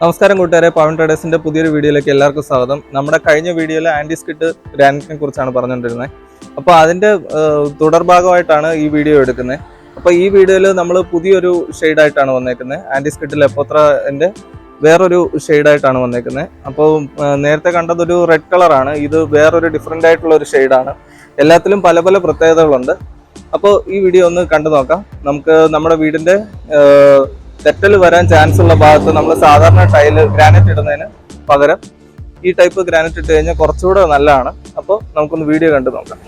നമസ്കാരം കൂട്ടുകാരെ, പവൻ ട്രേഡേഴ്സിന്റെ പുതിയൊരു വീഡിയോയിലേക്ക് എല്ലാവർക്കും സ്വാഗതം. നമ്മുടെ കഴിഞ്ഞ വീഡിയോയിൽ ആന്റി സ്കിഡ് ഗ്രാനൈറ്റിനെ കുറിച്ചാണ് പറഞ്ഞുകൊണ്ടിരുന്നത്. അപ്പോൾ അതിന്റെ തുടർഭാഗമായിട്ടാണ് ഈ വീഡിയോ എടുക്കുന്നത്. അപ്പോൾ ഈ വീഡിയോയിൽ നമ്മൾ പുതിയൊരു ഷെയ്ഡായിട്ടാണ് വന്നേക്കുന്നത്. ആന്റി സ്കിഡ് ലെപ്പോത്രന്റെ വേറൊരു ഷെയ്ഡായിട്ടാണ് വന്നേക്കുന്നത്. അപ്പോൾ നേരത്തെ കണ്ടതൊരു റെഡ് കളറാണ്, ഇത് വേറൊരു ഡിഫറെൻ്റ് ആയിട്ടുള്ള ഒരു ഷെയ്ഡാണ്. എല്ലാത്തിലും പല പല പ്രത്യേകതകളുണ്ട്. അപ്പോൾ ഈ വീഡിയോ ഒന്ന് കണ്ടു നോക്കാം. നമുക്ക് നമ്മുടെ വീടിന്റെ തെറ്റൽ വരാൻ ചാൻസ് ഉള്ള ഭാഗത്ത് നമ്മൾ സാധാരണ ടൈല് ഗ്രാനൈറ്റ് ഇടുന്നതിന് പകരം ഈ ടൈപ്പ് ഗ്രാനൈറ്റ് ഇട്ട് കഴിഞ്ഞാൽ കുറച്ചുകൂടെ നല്ലതാണ്. അപ്പോൾ നമുക്കൊന്ന് വീഡിയോ കണ്ടു നോക്കാം.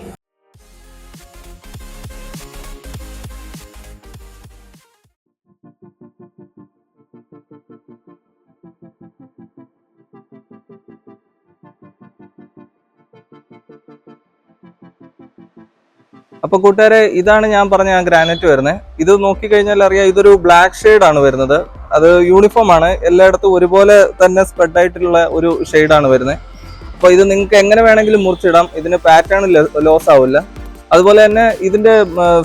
അപ്പൊ കൂട്ടുകാരെ, ഇതാണ് ഞാൻ പറഞ്ഞ ആ ഗ്രാനൈറ്റ് വരുന്നത്. ഇത് നോക്കിക്കഴിഞ്ഞാൽ അറിയാം, ഇതൊരു ബ്ലാക്ക് ഷെയ്ഡ് ആണ് വരുന്നത്. അത് യൂണിഫോം ആണ്, എല്ലായിടത്തും ഒരുപോലെ തന്നെ സ്പ്രെഡ് ആയിട്ടുള്ള ഒരു ഷെയ്ഡാണ് വരുന്നത്. അപ്പോൾ ഇത് നിങ്ങൾക്ക് എങ്ങനെ വേണമെങ്കിലും മുറിച്ചിടാം, ഇതിന് പാറ്റേൺ ലോസ് ആവില്ല. അതുപോലെ തന്നെ ഇതിന്റെ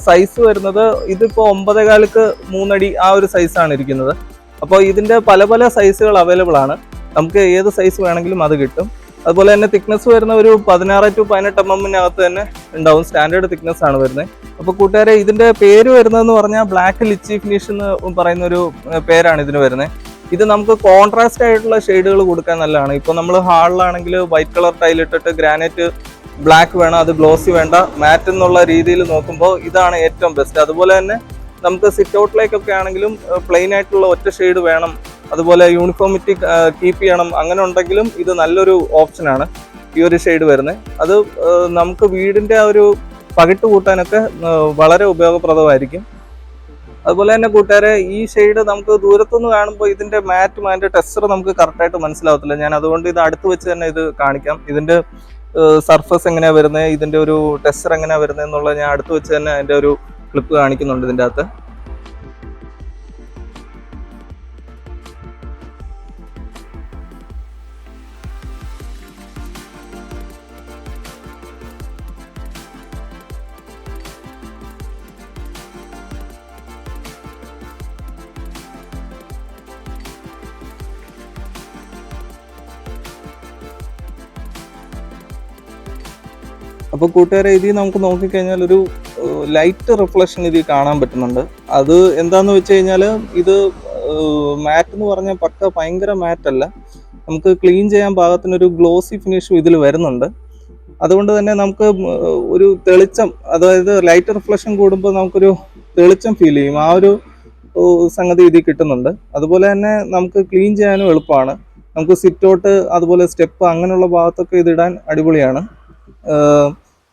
സൈസ് വരുന്നത്, ഇതിപ്പോ 9.4 3 അടി ആ ഒരു സൈസാണ് ഇരിക്കുന്നത്. അപ്പോൾ ഇതിന്റെ പല പല സൈസുകൾ അവൈലബിൾ ആണ്, നമുക്ക് ഏത് സൈസ് വേണമെങ്കിലും അത് കിട്ടും. അതുപോലെ തന്നെ തിക്നെസ് വരുന്ന ഒരു 16 to 18 mm തന്നെ ഉണ്ടാവും. സ്റ്റാൻഡേർഡ് തിക്നെസ് ആണ് വരുന്നത്. അപ്പോൾ കൂട്ടുകാരെ, ഇതിന്റെ പേര് വരുന്നതെന്ന് പറഞ്ഞാൽ ബ്ലാക്ക് ലിച്ചി ഫിനിഷ് എന്ന് പറയുന്ന ഒരു പേരാണ് ഇതിന് വരുന്നത്. ഇത് നമുക്ക് കോൺട്രാസ്റ്റ് ആയിട്ടുള്ള ഷെയ്ഡുകൾ കൊടുക്കാൻ നല്ലതാണ്. ഇപ്പോൾ നമ്മൾ ഹാളിലാണെങ്കിൽ വൈറ്റ് കളർ ടൈൽ ഇട്ടിട്ട് ഗ്രാനൈറ്റ് ബ്ലാക്ക് വേണം, അത് ഗ്ലോസി വേണ്ട, മാറ്റ് എന്നുള്ള രീതിയിൽ നോക്കുമ്പോൾ ഇതാണ് ഏറ്റവും ബെസ്റ്റ്. അതുപോലെ തന്നെ നമുക്ക് സിറ്റ് ഔട്ടിലേക്കൊക്കെ ആണെങ്കിലും പ്ലെയിൻ ആയിട്ടുള്ള ഒറ്റ ഷെയ്ഡ് വേണം, അതുപോലെ യൂണിഫോമിറ്റി കീപ്പ് ചെയ്യണം, അങ്ങനെ ഉണ്ടെങ്കിലും ഇത് നല്ലൊരു ഓപ്ഷനാണ് ഈ ഒരു ഷെയ്ഡ് വരുന്നത്. അത് നമുക്ക് വീടിന്റെ ആ ഒരു പകിട്ട് കൂട്ടാനൊക്കെ വളരെ ഉപയോഗപ്രദമായിരിക്കും. അതുപോലെ തന്നെ കൂട്ടുകാരെ, ഈ ഷെയ്ഡ് നമുക്ക് ദൂരത്തുനിന്ന് കാണുമ്പോൾ ഇതിന്റെ മാറ്റും അതിന്റെ ടെക്സ്ചർ നമുക്ക് കറക്റ്റായിട്ട് മനസ്സിലാവത്തില്ല. ഞാൻ അതുകൊണ്ട് ഇത് അടുത്ത് വെച്ച് തന്നെ ഇത് കാണിക്കാം. ഇതിന്റെ സർഫസ് എങ്ങനെയാ വരുന്നത്, ഇതിന്റെ ഒരു ടെക്സ്ചർ എങ്ങനെയാ വരുന്നത് എന്നുള്ളത് ഞാൻ അടുത്ത് വെച്ച് തന്നെ അതിന്റെ ഒരു ക്ലിപ്പ് കാണിക്കുന്നുണ്ട് ഇതിൻ്റെ അകത്ത്. അപ്പോൾ കൂട്ടുകാരെ, ഇതിൽ നമുക്ക് നോക്കിക്കഴിഞ്ഞാൽ ഒരു ലൈറ്റ് റിഫ്ലക്ഷൻ ഇതിൽ കാണാൻ പറ്റുന്നുണ്ട്. അത് എന്താന്ന് വെച്ച് കഴിഞ്ഞാൽ, ഇത് മാറ്റ് എന്ന് പറഞ്ഞാൽ ഭയങ്കര മാറ്റല്ല, നമുക്ക് ക്ലീൻ ചെയ്യാൻ പാകത്തിനൊരു ഗ്ലോസി ഫിനിഷും ഇതിൽ വരുന്നുണ്ട്. അതുകൊണ്ട് തന്നെ നമുക്ക് ഒരു തെളിച്ചം, അതായത് ലൈറ്റ് റിഫ്ലക്ഷൻ കൂടുമ്പോൾ നമുക്കൊരു തെളിച്ചം ഫീൽ ചെയ്യും. ആ ഒരു സംഗതി ഇതിൽ കിട്ടുന്നുണ്ട്. അതുപോലെ തന്നെ നമുക്ക് ക്ലീൻ ചെയ്യാനും എളുപ്പമാണ്. നമുക്ക് സിറ്റ് ഔട്ട്, അതുപോലെ സ്റ്റെപ്പ്, അങ്ങനെയുള്ള ഭാഗത്തൊക്കെ ഇതിടാൻ അടിപൊളിയാണ്.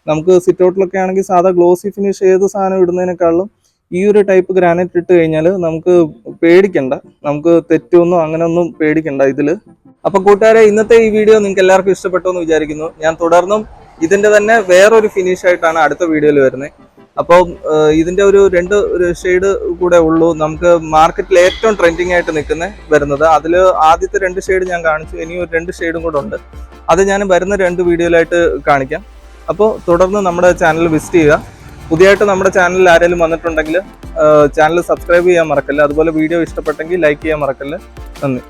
നമുക്ക് സിറ്റ് ഔട്ടിലൊക്കെ ആണെങ്കിൽ സാധാ ഗ്ലോസി ഫിനിഷ് ഏത് സാധനം ഇടുന്നതിനേക്കാളും ഈ ഒരു ടൈപ്പ് ഗ്രാനൈറ്റ് ഇട്ട് കഴിഞ്ഞാൽ നമുക്ക് പേടിക്കണ്ട, നമുക്ക് തെറ്റൊന്നും അങ്ങനെയൊന്നും പേടിക്കണ്ട ഇതിൽ. അപ്പൊ കൂട്ടുകാരെ, ഇന്നത്തെ ഈ വീഡിയോ നിങ്ങൾക്ക് എല്ലാവർക്കും ഇഷ്ടപ്പെട്ടു എന്ന് വിചാരിക്കുന്നു. ഞാൻ തുടർന്നും ഇതിന്റെ തന്നെ വേറൊരു ഫിനിഷ് ആയിട്ടാണ് അടുത്ത വീഡിയോയിൽ വരുന്നത്. അപ്പോൾ ഇതിന്റെ ഒരു 2 ഷെയ്ഡ് കൂടെ ഉള്ളൂ നമുക്ക് മാർക്കറ്റിൽ ഏറ്റവും ട്രെൻഡിങ് ആയിട്ട് വരുന്നത്. അതിൽ ആദ്യത്തെ 2 ഷെയ്ഡ് ഞാൻ കാണിച്ചു, ഇനി ഒരു 2 ഷെയ്ഡും കൂടെ ഉണ്ട്. അത് ഞാൻ വരുന്ന 2 വീഡിയോയിലായിട്ട് കാണിക്കാം. അപ്പോൾ തുടർന്ന് നമ്മുടെ ചാനൽ വിസിറ്റ് ചെയ്യുക. പുതിയതായിട്ട് നമ്മുടെ ചാനലിൽ ആരെങ്കിലും വന്നിട്ടുണ്ടെങ്കിൽ ചാനൽ സബ്സ്ക്രൈബ് ചെയ്യാൻ മറക്കല്ല. അതുപോലെ വീഡിയോ ഇഷ്ടപ്പെട്ടെങ്കിൽ ലൈക്ക് ചെയ്യാൻ മറക്കല്ല. നന്ദി.